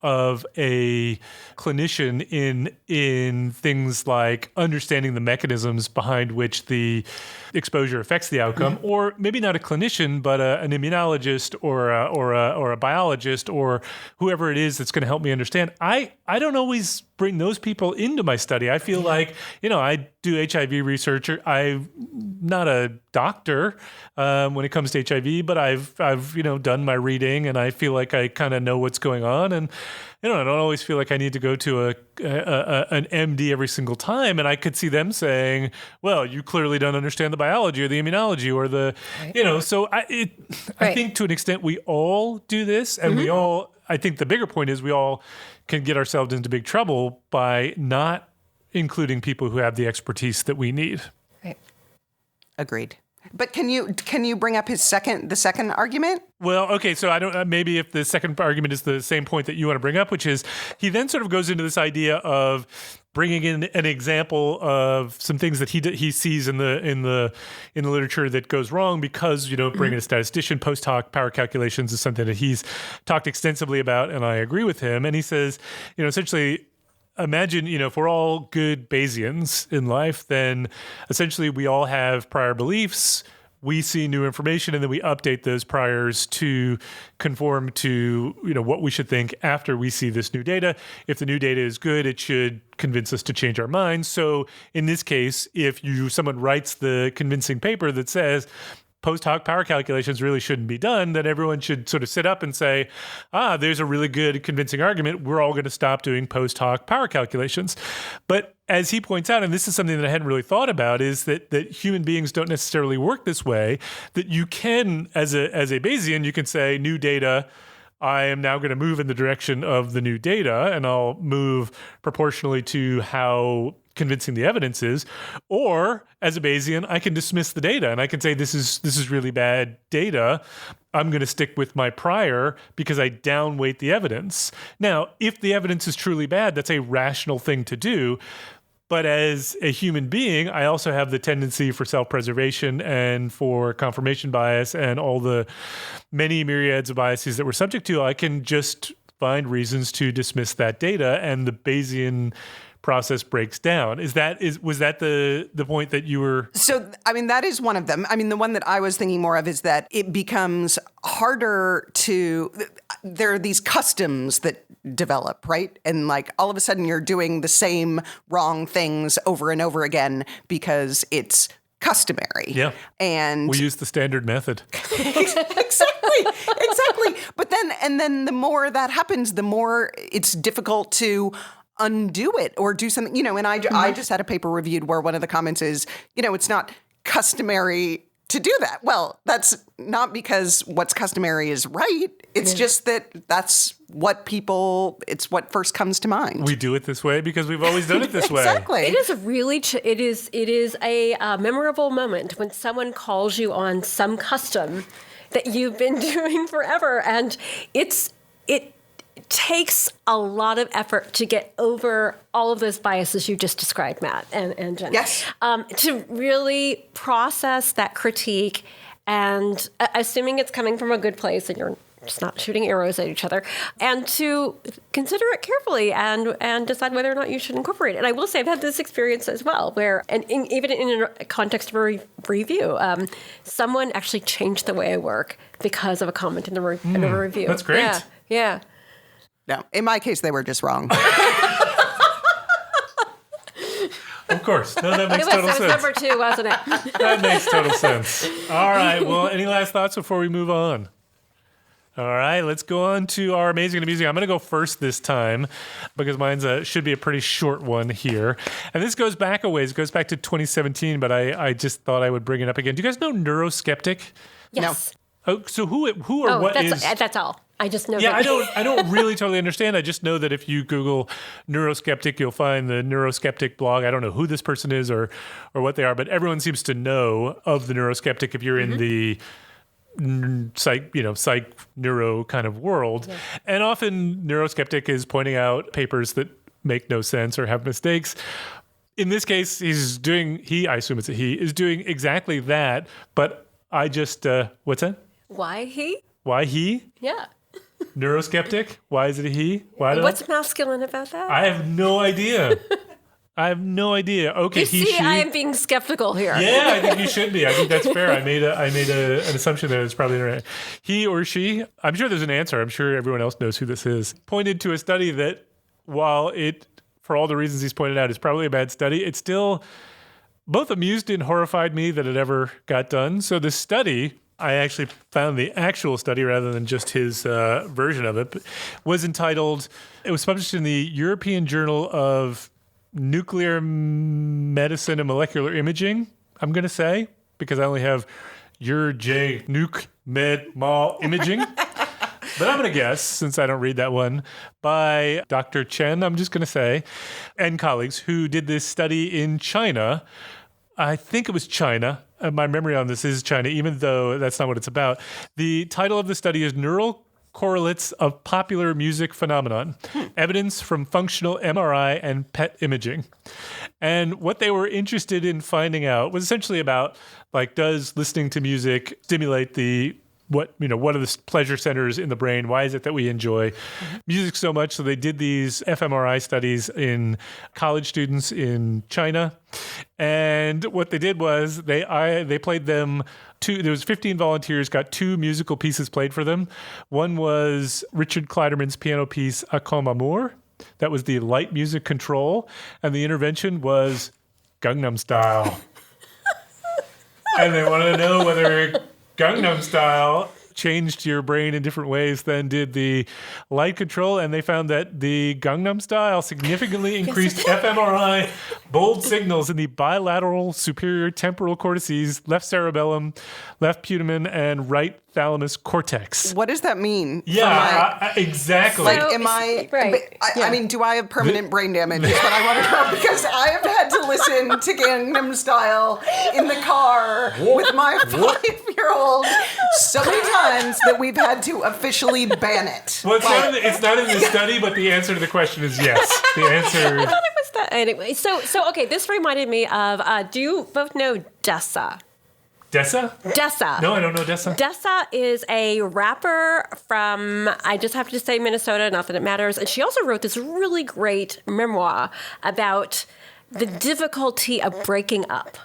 a clinician in things like understanding the mechanisms behind which the exposure affects the outcome, or maybe not a clinician, but an immunologist or a biologist or whoever it is that's going to help me understand. I don't always bring those people into my study. I feel like, I do HIV research. I'm not a doctor when it comes to HIV, but I've done my reading and I feel like I kind of know what's going on. And I don't always feel like I need to go to an MD every single time. And I could see them saying, well, you clearly don't understand the biology or the immunology or the, so I think to an extent we all do this, and I think the bigger point is we all can get ourselves into big trouble by not including people who have the expertise that we need. Right. Agreed. But can you bring up the second argument? Well, okay, so I don't maybe if the second argument is the same point that you want to bring up, which is he then sort of goes into this idea of bringing in an example of some things that he sees in the literature that goes wrong because bringing a statistician, post hoc power calculations is something that he's talked extensively about, and I agree with him. And he says, essentially, imagine, if we're all good Bayesians in life, then essentially we all have prior beliefs. We see new information and then we update those priors to conform to, what we should think after we see this new data. If the new data is good, it should convince us to change our minds. So in this case, if someone writes the convincing paper that says post hoc power calculations really shouldn't be done, then everyone should sort of sit up and say, there's a really good convincing argument. We're all going to stop doing post hoc power calculations. But as he points out, and this is something that I hadn't really thought about, is that human beings don't necessarily work this way, that you can, as a Bayesian, you can say new data, I am now going to move in the direction of the new data, and I'll move proportionally to how convincing the evidence is. Or as a Bayesian, I can dismiss the data and I can say this is really bad data. I'm going to stick with my prior because I downweight the evidence. Now, if the evidence is truly bad, that's a rational thing to do. But as a human being, I also have the tendency for self-preservation and for confirmation bias and all the many myriads of biases that we're subject to. I can just find reasons to dismiss that data, and the Bayesian process breaks down. Was that the point that you were? So, that is one of them. The one that I was thinking more of is that it becomes harder there are these customs that develop, right? And all of a sudden you're doing the same wrong things over and over again because it's customary. Yeah. And we use the standard method. Exactly. But then the more that happens, the more it's difficult to undo it or do something, and I just had a paper reviewed where one of the comments is, it's not customary to do that. Well, that's not because what's customary is right. It's just that that's what it's what first comes to mind. We do it this way because we've always done it this way. Exactly. It is it is a memorable moment when someone calls you on some custom that you've been doing forever, and it takes a lot of effort to get over all of those biases you just described, Matt and Jen. Yes. To really process that critique, and assuming it's coming from a good place and you're just not shooting arrows at each other, and to consider it carefully and decide whether or not you should incorporate it. And I will say I've had this experience as well, where, and even in a context of a review, someone actually changed the way I work because of a comment in the review. That's great. Yeah. No, in my case, they were just wrong. Of course. No, that makes total That was sense. number 2, wasn't it? That makes total sense. All right. Well, any last thoughts before we move on? All right, let's go on to our amazing and amusing. I'm going to go first this time because mine's should be a pretty short one here. And this goes back a ways. It goes back to 2017, but I just thought I would bring it up again. Do you guys know neuroskeptic? Yes. Oh, so who or what is... That's all. I just know. Yeah, that. I don't really totally understand. I just know that if you Google neuroskeptic, you'll find the neuroskeptic blog. I don't know who this person is or what they are, but everyone seems to know of the neuroskeptic if you're in the psych neuro kind of world. Yeah. And often neuroskeptic is pointing out papers that make no sense or have mistakes. In this case, I assume it's a he, is doing exactly that, but I just, what's that? Why he? Why he? Yeah. Neuroskeptic? Why is it a he? What's masculine about that? I have no idea. Okay, you he, see, she. I am being skeptical here. Yeah, I think you should be. I think that's fair. I made an assumption that it's probably right. He or she. I'm sure there's an answer. I'm sure everyone else knows who this is. Pointed to a study that, while it, for all the reasons he's pointed out, is probably a bad study, it still both amused and horrified me that it ever got done. So the study, I actually found the actual study rather than just his version of it, was entitled, it was published in the European Journal of Nuclear Medicine and Molecular Imaging, I'm going to say, because I only have Nuc Med Mal Imaging. But I'm going to guess, since I don't read that one, by Dr. Chen, I'm just going to say, and colleagues who did this study in China. I think it was China. My memory on this is China, even though that's not what it's about. The title of the study is Neural Correlates of Popular Music Phenomenon, Evidence from Functional MRI and PET Imaging. And what they were interested in finding out was essentially about, like, does listening to music stimulate what are the pleasure centers in the brain? Why is it that we enjoy music so much? So they did these fMRI studies in college students in China. And what they did was they played them there was 15 volunteers, got 2 musical pieces played for them. One was Richard Kleiderman's piano piece, A Comme Amour. That was the light music control. And the intervention was Gangnam Style. And they wanted to know whether Gangnam Style changed your brain in different ways than did the light control, and they found that the Gangnam Style significantly increased fMRI bold signals in the bilateral superior temporal cortices, left cerebellum, left putamen, and right thalamus cortex. What does that mean? Yeah, exactly. Like, am I... Right. I mean, do I have permanent brain damage is what I want to know, because I have had to listen to Gangnam Style in the car with my 5-year-old so many times that we've had to officially ban it. Well, it's not in the study, but the answer to the question is yes. The answer... I thought it was that. Anyway, so okay, this reminded me of, do you both know Dessa? Dessa? Dessa. No, I don't know Dessa. Dessa is a rapper from, I just have to say, Minnesota, not that it matters. And she also wrote this really great memoir about the difficulty of breaking up.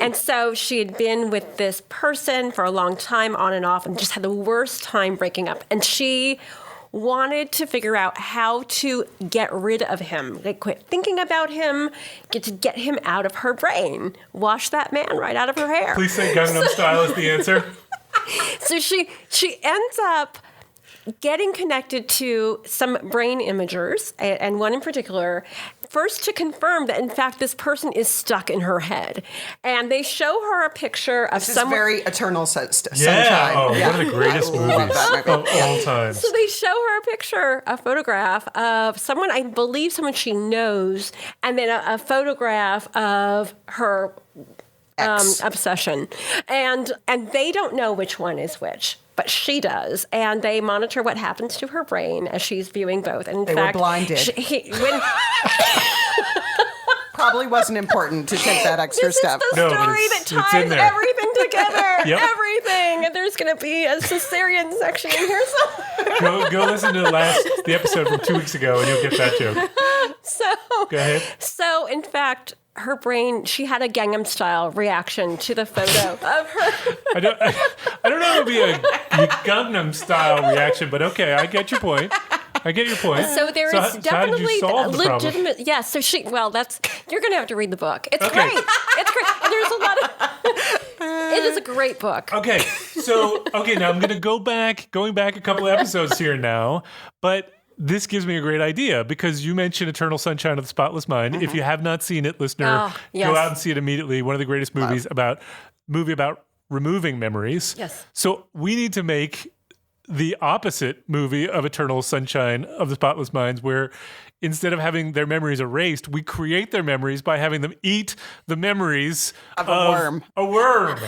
And so she had been with this person for a long time, on and off, and just had the worst time breaking up. And she wanted to figure out how to get rid of him, like quit thinking about him, get him out of her brain, wash that man right out of her hair. Please say Gangnam Style is the answer. So she ends up getting connected to some brain imagers, and one in particular, first to confirm that, in fact, this person is stuck in her head. And they show her a picture of someone... This is very Eternal Sunshine. Oh, one of the greatest movies of all time. So they show her a picture, a photograph of someone, I believe someone she knows, and then a photograph of her obsession. And they don't know which one is which, but she does. And they monitor what happens to her brain as she's viewing both. And in they fact, were blinded. Probably wasn't important to take that extra step. This is the story that ties everything together. Yep. Everything saying there's going to be a cesarean section in here somewhere. Go listen to the episode from 2 weeks ago, and you'll get that joke. Go ahead. So, in fact, her brain, she had a Gangnam Style reaction to the photo of her. I don't know if it'll be a Gangnam Style reaction, but okay, I get your point. So there is definitely how did you solve the legitimate. Yes. Yeah, so you're going to have to read the book. It's great. It's great. And there's a lot of. It is a great book. Okay. Now I'm going to going back a couple of episodes here now, but this gives me a great idea because you mentioned Eternal Sunshine of the Spotless Mind. If you have not seen it, listener, go out and see it immediately. One of the greatest movies about removing memories. Yes. So we need to make the opposite movie of Eternal Sunshine of the Spotless Minds, where instead of having their memories erased, we create their memories by having them eat the memories of a worm. A worm.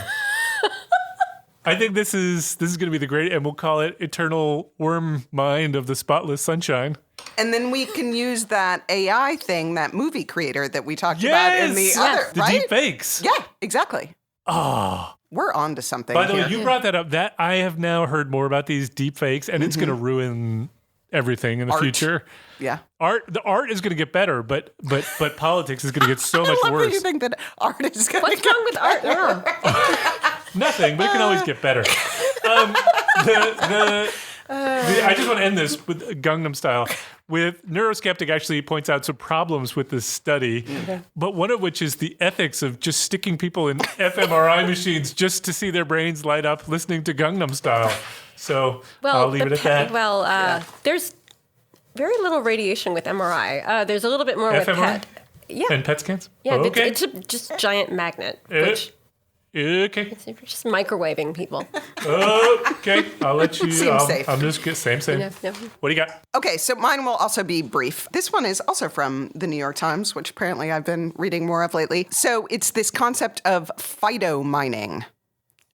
I think this is going to be the great, and we'll call it Eternal Worm Mind of the Spotless Sunshine. And then we can use that AI thing, that movie creator that we talked about in the other, the right? deep fakes. Yeah, exactly. Oh. We're on to something. By the here. way, you brought that up. That I have now heard more about these deep fakes, and it's going to ruin everything in the future. Yeah. The art is going to get better, but politics is going to get so much I love worse. that you think that art is going to What's wrong with art now? Nothing, but it can always get better. I just want to end this with Gangnam Style. With Neuroskeptic actually points out some problems with this study, but one of which is the ethics of just sticking people in fMRI machines just to see their brains light up listening to Gangnam Style. So I'll leave it at that. Well, there's very little radiation with MRI. There's a little bit more with fMRI? PET. Yeah. And PET scans? Yeah, Oh, okay. it's just giant magnet, which Okay. it's just microwaving people. Okay. I'll let you. Seems safe. I'm just same. No. What do you got? Okay, so mine will also be brief. This one is also from the New York Times, which apparently I've been reading more of lately. So it's this concept of phytomining.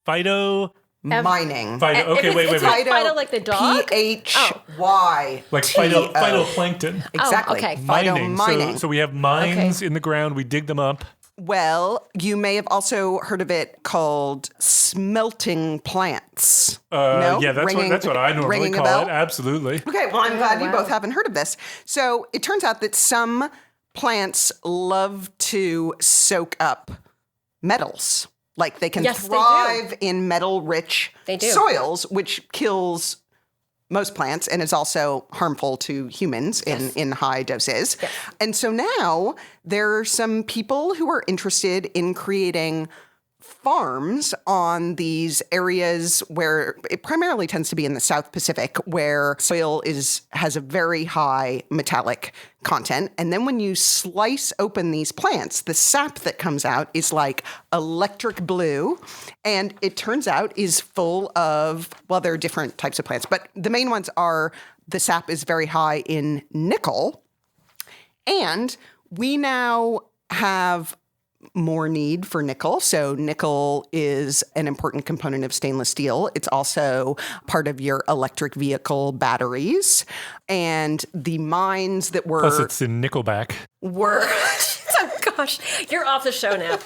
Phyto. Mining. Okay, wait. Phyto like the dog? Phy. Like phytoplankton. Exactly. okay. Phytomining. So we have mines in the ground. We dig them up. Well, you may have also heard of it called smelting plants. No? Yeah, that's what I normally ringing a call bell? it. Absolutely. Okay, well, I'm glad you both haven't heard of this. So it turns out that some plants love to soak up metals. Like they can thrive in metal-rich soils, which kills most plants and is also harmful to humans in high doses. Yes. And so now there are some people who are interested in creating farms on these areas where it primarily tends to be in the South Pacific, where soil has a very high metallic content. And then when you slice open these plants, the sap that comes out is like electric blue. And it turns out is full of, well, there are different types of plants, but the main ones are the sap is very high in nickel. And we now have more need for nickel. So nickel is an important component of stainless steel. It's also part of your electric vehicle batteries. And the mines that were... Plus it's in Nickelback. Were... Oh, gosh. You're off the show now.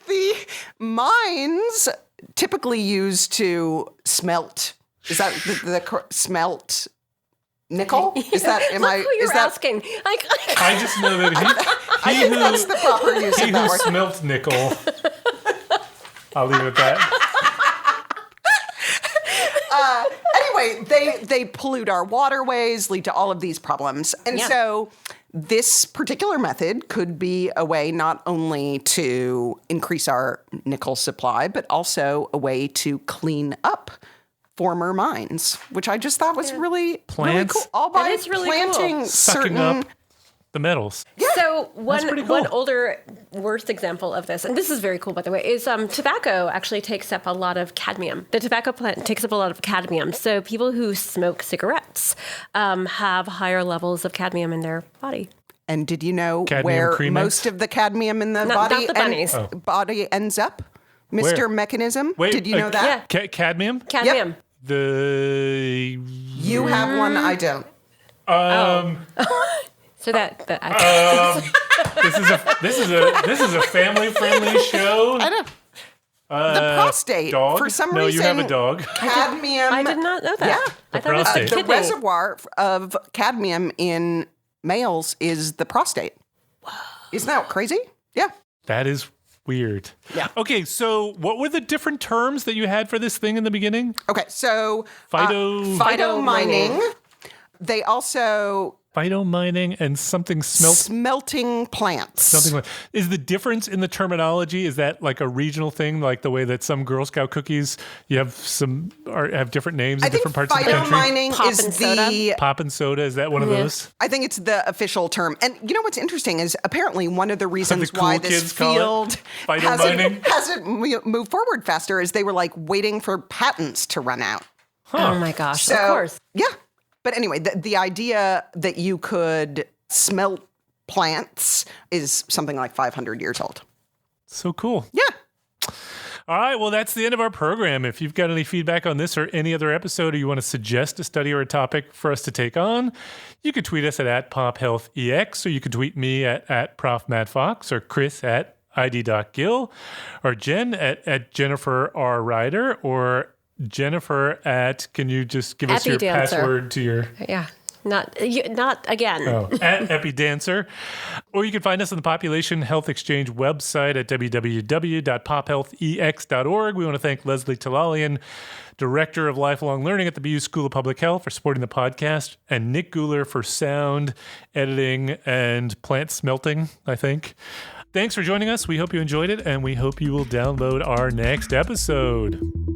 The mines typically used to smelt... Is that the smelt... Nickel? Is that You're asking. I just know that I think that's the proper use of that word. Smelt nickel. I'll leave it at that. Anyway, they pollute our waterways, lead to all of these problems. And so this particular method could be a way not only to increase our nickel supply, but also a way to clean up former mines, which I just thought was really cool. All by That is really planting cool. Sucking up the metals. Yeah. So pretty cool. one older, worst example of this, and this is very cool, by the way, is tobacco actually takes up a lot of cadmium. The tobacco plant takes up a lot of cadmium. So people who smoke cigarettes have higher levels of cadmium in their body. And did you know Cadmium where Creamex? most of the cadmium in the Not the bunnies. body ends up? Mr. Where? Mechanism? Wait, did you know that? Yeah. Cadmium? Cadmium. You have one, I don't. So that This is a family friendly show. I know. The prostate. Dog? For some no, reason. you have a dog. Cadmium. I did not know that. Yeah. I thought it was prostate. the The kidney. reservoir of cadmium in males is the prostate. Isn't that crazy? Yeah. That is weird. Yeah. Okay, so what were the different terms that you had for this thing in the beginning? Okay, so Phytomining. They also Phytomining and something smelting plants. something like. Is the difference in the terminology, is that like a regional thing, like the way that some Girl Scout cookies you have have different names in I think different parts of the country? phytomining Pop is and soda. the Pop and soda, is that one of those? I think it's the official term. And you know what's interesting is apparently one of the reasons cool why this kids call it field phytomining? hasn't moved forward faster is they were like waiting for patents to run out. Oh my gosh, So, of course. Yeah. But anyway, the idea that you could smell plants is something like 500 years old. So cool. Yeah. All right, well, that's the end of our program. If you've got any feedback on this or any other episode, or you want to suggest a study or a topic for us to take on, you can tweet us at PopHealthEX, or you can tweet me at ProfMattFox, or Chris at ID.Gill, or Jen at Jennifer R. Ryder, or Jennifer at, can you just give us your Epidancer. password to your... Yeah. Not again. Oh, at Epidancer. Or you can find us on the Population Health Exchange website at www.pophealthex.org. We want to thank Leslie Talalian, Director of Lifelong Learning at the BU School of Public Health, for supporting the podcast, and Nick Guler for sound, editing, and plant smelting, I think. Thanks for joining us. We hope you enjoyed it, and we hope you will download our next episode.